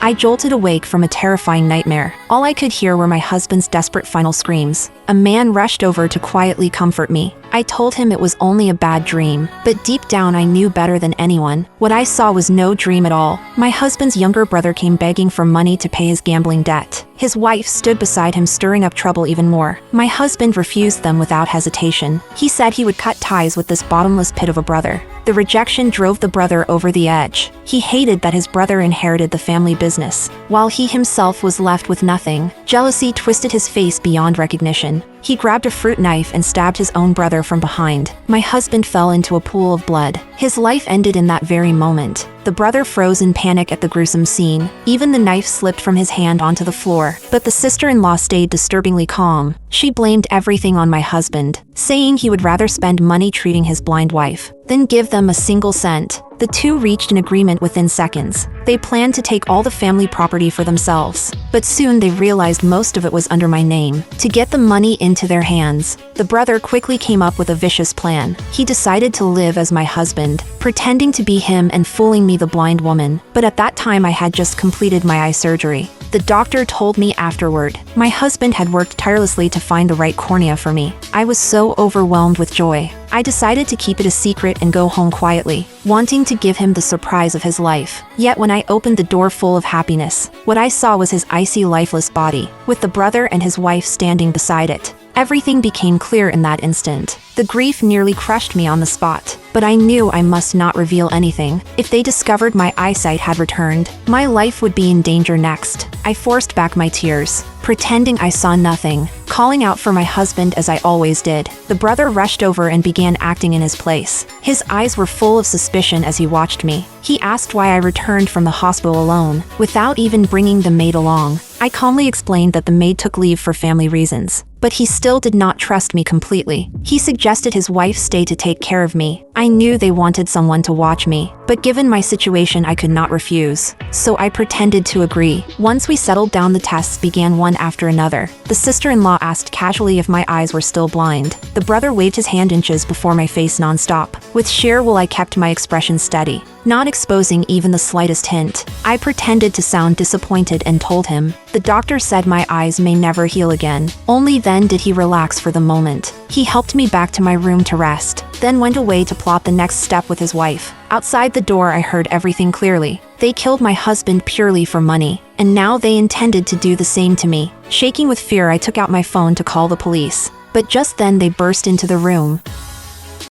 I jolted awake from a terrifying nightmare. All I could hear were my husband's desperate final screams. A man rushed over to quietly comfort me. I told him it was only a bad dream, but deep down I knew better than anyone. What I saw was no dream at all. My husband's younger brother came begging for money to pay his gambling debt. His wife stood beside him, stirring up trouble even more. My husband refused them without hesitation. He said he would cut ties with this bottomless pit of a brother. The rejection drove the brother over the edge. He hated that his brother inherited the family business, while he himself was left with nothing. Jealousy twisted his face beyond recognition. He grabbed a fruit knife and stabbed his own brother from behind. My husband fell into a pool of blood. His life ended in that very moment. The brother froze in panic at the gruesome scene. Even the knife slipped from his hand onto the floor. But the sister-in-law stayed disturbingly calm. She blamed everything on my husband, saying he would rather spend money treating his blind wife than give them a single cent. The two reached an agreement within seconds. They planned to take all the family property for themselves, but soon they realized most of it was under my name. To get the money into their hands, the brother quickly came up with a vicious plan. He decided to live as my husband, pretending to be him and fooling me, the blind woman. But at that time I had just completed my eye surgery. The doctor told me afterward, my husband had worked tirelessly to find the right cornea for me. I was so overwhelmed with joy. I decided to keep it a secret and go home quietly, wanting to give him the surprise of his life. Yet when I opened the door full of happiness, what I saw was his icy, lifeless body, with the brother and his wife standing beside it. Everything became clear in that instant. The grief nearly crushed me on the spot, but I knew I must not reveal anything. If they discovered my eyesight had returned, my life would be in danger next. I forced back my tears, pretending I saw nothing, calling out for my husband as I always did. The brother rushed over and began acting in his place. His eyes were full of suspicion as he watched me. He asked why I returned from the hospital alone, without even bringing the maid along. I calmly explained that the maid took leave for family reasons, but he still did not trust me completely. He suggested his wife stay to take care of me. I knew they wanted someone to watch me, but given my situation I could not refuse, so I pretended to agree. Once we settled down, the tests began one after another. The sister-in-law asked casually if my eyes were still blind. The brother waved his hand inches before my face non-stop. With sheer will I kept my expression steady, not exposing even the slightest hint. I pretended to sound disappointed and told him, the doctor said my eyes may never heal again. Only then did he relax for the moment. He helped me back to my room to rest, then went away to plot the next step with his wife. Outside the door I heard everything clearly. They killed my husband purely for money, and now they intended to do the same to me. Shaking with fear, I took out my phone to call the police. But just then they burst into the room.